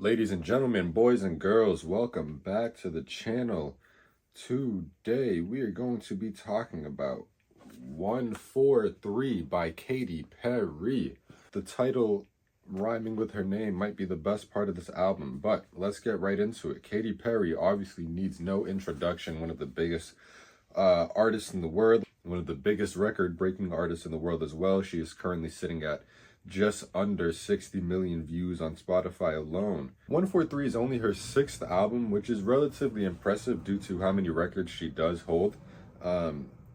Ladies and gentlemen, boys and girls, welcome back to the channel. Today we are going to be talking about 143 by Katy Perry. The title rhyming with her name might be the best part of this album, but let's get right into it. Katy Perry obviously needs no introduction, one of the biggest artists in the world, one of the biggest record-breaking artists in the world as well. She is currently sitting at just under 60 million views on Spotify alone. 143 is only her sixth album, which is relatively impressive due to how many records she does hold.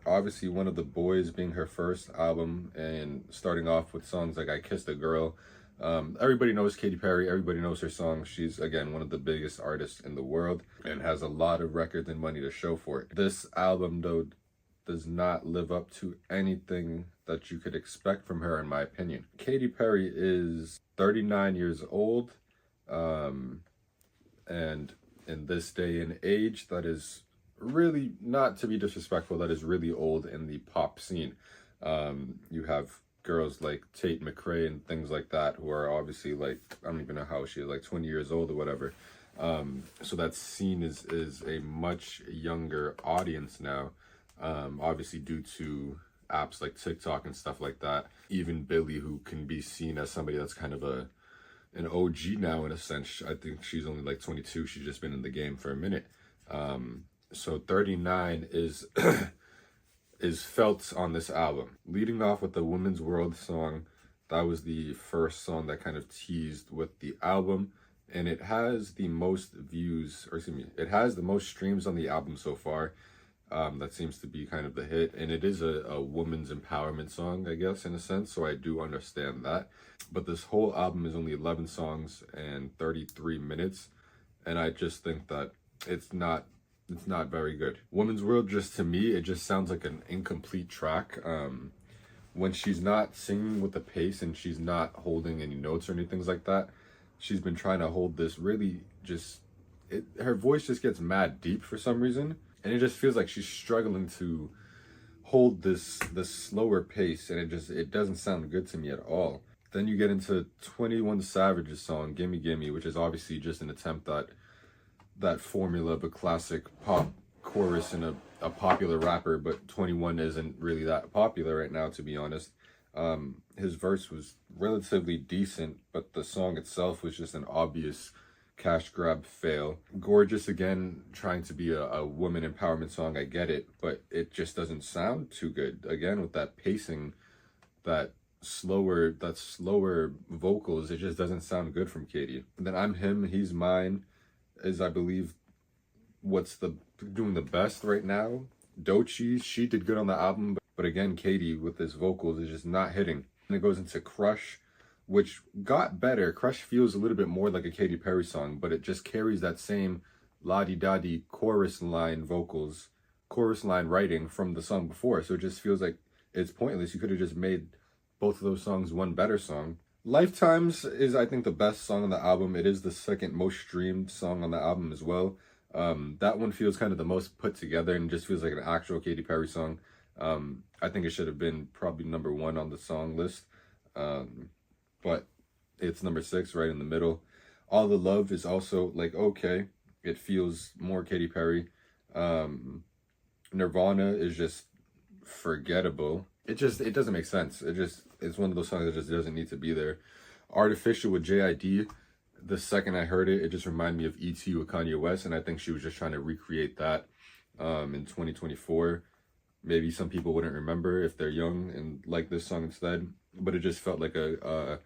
Obviously, One of the Boys being her first album and starting off with songs like I Kissed a Girl. Everybody knows Katy Perry, everybody knows her songs. She's, again, one of the biggest artists in the world and has a lot of records and money to show for it. This album, though, does not live up to anything that you could expect from her, in my opinion. Katy Perry is 39 years old, and in this day and age, that is really, not to be disrespectful, that is really old in the pop scene. You have girls like Tate McRae and things like that who are obviously like, I don't even know how she is, like 20 years old or whatever. So that scene is a much younger audience now. Obviously due to apps like TikTok and stuff like that. Even Billie, who can be seen as somebody that's kind of an OG now in a sense. I think she's only like 22. She's just been in the game for a minute. So 39 is is felt on this album. Leading off with the Women's World song, that was the first song that kind of teased with the album. And it has the most views, or excuse me, it has the most streams on the album so far. That seems to be kind of the hit, and it is a woman's empowerment song, I guess, in a sense, so I do understand that. But this whole album is only 11 songs and 33 minutes, and I just think that it's not very good. Woman's World, just to me, it just sounds like an incomplete track. When she's not singing with the pace and she's not holding any notes or anything like that, she's been trying to hold this really just, her voice just gets mad deep for some reason. And it just feels like she's struggling to hold this slower pace, and it doesn't sound good to me at all. Then you get into 21 Savage's song, Gimme Gimme, which is obviously just an attempt at that formula of a classic pop chorus and a popular rapper, but 21 isn't really that popular right now, to be honest. His verse was relatively decent, but the song itself was just an obvious cash grab fail. Gorgeous, again, trying to be a woman empowerment song, I get it, but it just doesn't sound too good. Again, with that pacing, that slower vocals, it just doesn't sound good from Katy. And then I'm Him, He's Mine is, I believe, what's doing the best right now. Doechii, she did good on the album, but again, Katy with his vocals is just not hitting. And it goes into Crush, which got better. Crush feels a little bit more like a Katy Perry song, but it just carries that same la-di-da-di chorus line writing from the song before. So it just feels like it's pointless. You could have just made both of those songs one better song. Lifetimes is, I think, the best song on the album. It is the second most streamed song on the album as well. That one feels kind of the most put together and just feels like an actual Katy Perry song. I think it should have been probably number 1 on the song list. But it's number 6, right in the middle. All the Love is also like, okay, it feels more Katy Perry. Nirvana is just forgettable. It doesn't make sense. It's one of those songs that just doesn't need to be there. Artificial with JID, the second I heard it, it just reminded me of E.T. with Kanye West, and I think she was just trying to recreate that in 2024. Maybe some people wouldn't remember if they're young and like this song instead, but it just felt like a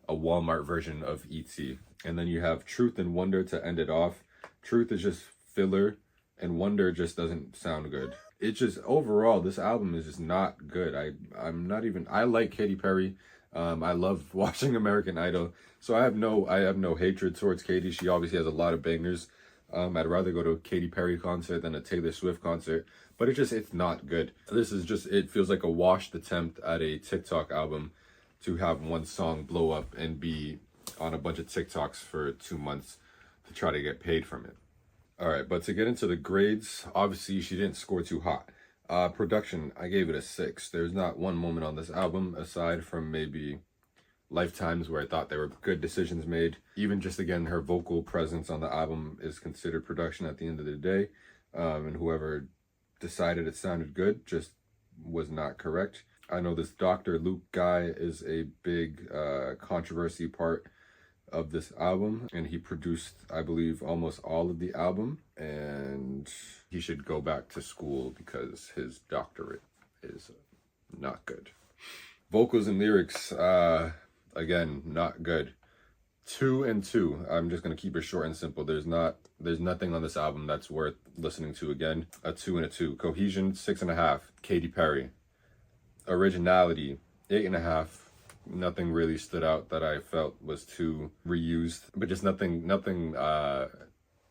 Walmart version of E.T. And then you have Truth and Wonder to end it off. Truth is just filler, and Wonder just doesn't sound good. It's just, overall, this album is just not good. I like Katy Perry. I love watching American Idol, so I have no hatred towards Katy. She obviously has a lot of bangers. I'd rather go to a Katy Perry concert than a Taylor Swift concert, but it's not good. This is just, it feels like a washed attempt at a TikTok album to have one song blow up and be on a bunch of TikToks for 2 months to try to get paid from it. All right, but to get into the grades, obviously she didn't score too hot. Production, I gave it a 6. There's not one moment on this album, aside from maybe lifetimes where I thought there were good decisions made. Even just, again, her vocal presence on the album is considered production at the end of the day. And whoever decided it sounded good just was not correct. I know this Dr. Luke guy is a big controversy part of this album, and he produced, I believe, almost all of the album, and he should go back to school because his doctorate is not good. Vocals and lyrics, again, not good. 2 and 2. I'm just gonna keep it short and simple. There's nothing on this album that's worth listening to again. A 2 and a 2. Cohesion, 6.5. Katy Perry. Originality, 8.5. Nothing really stood out that I felt was too reused, but just nothing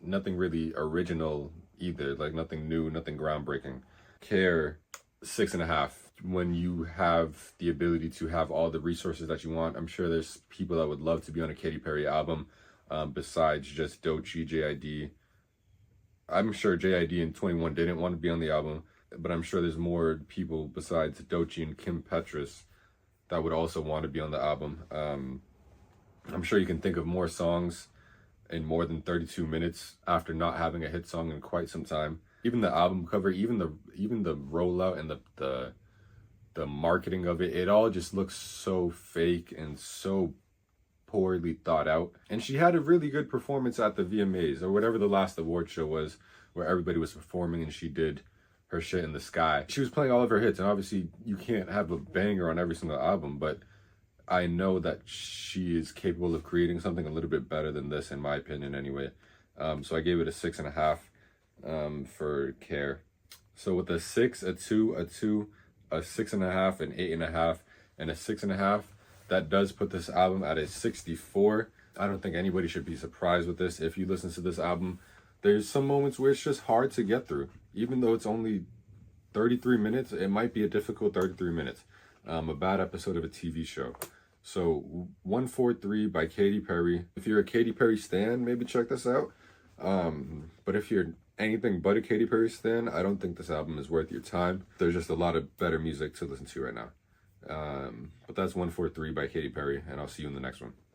really original either. Like nothing new, nothing groundbreaking. Care, 6.5. When you have the ability to have all the resources that you want, I'm sure there's people that would love to be on a Katy Perry album, besides just Doechii, JID. I'm sure JID and 21 didn't want to be on the album, but I'm sure there's more people besides Doechii and Kim Petras that would also want to be on the album. I'm sure you can think of more songs in more than 32 minutes after not having a hit song in quite some time. Even the album cover, even the rollout and the marketing of it, it all just looks so fake and so poorly thought out. And she had a really good performance at the VMAs or whatever the last award show was, where everybody was performing and she did her shit in the sky. She was playing all of her hits, and obviously you can't have a banger on every single album, but I know that she is capable of creating something a little bit better than this, in my opinion anyway. So I gave it a 6.5 for Care. So with a 6, a 2, a 2, a 6.5, an 8.5, and a 6.5, that does put this album at a 64. I don't think anybody should be surprised with this. If you listen to this album, there's some moments where it's just hard to get through. Even though it's only 33 minutes, it might be a difficult 33 minutes. A bad episode of a TV show. So 143 by Katy Perry. If you're a Katy Perry stan, maybe check this out. But if you're anything but a Katy Perry stan, I don't think this album is worth your time. There's just a lot of better music to listen to right now. But that's 143 by Katy Perry, and I'll see you in the next one.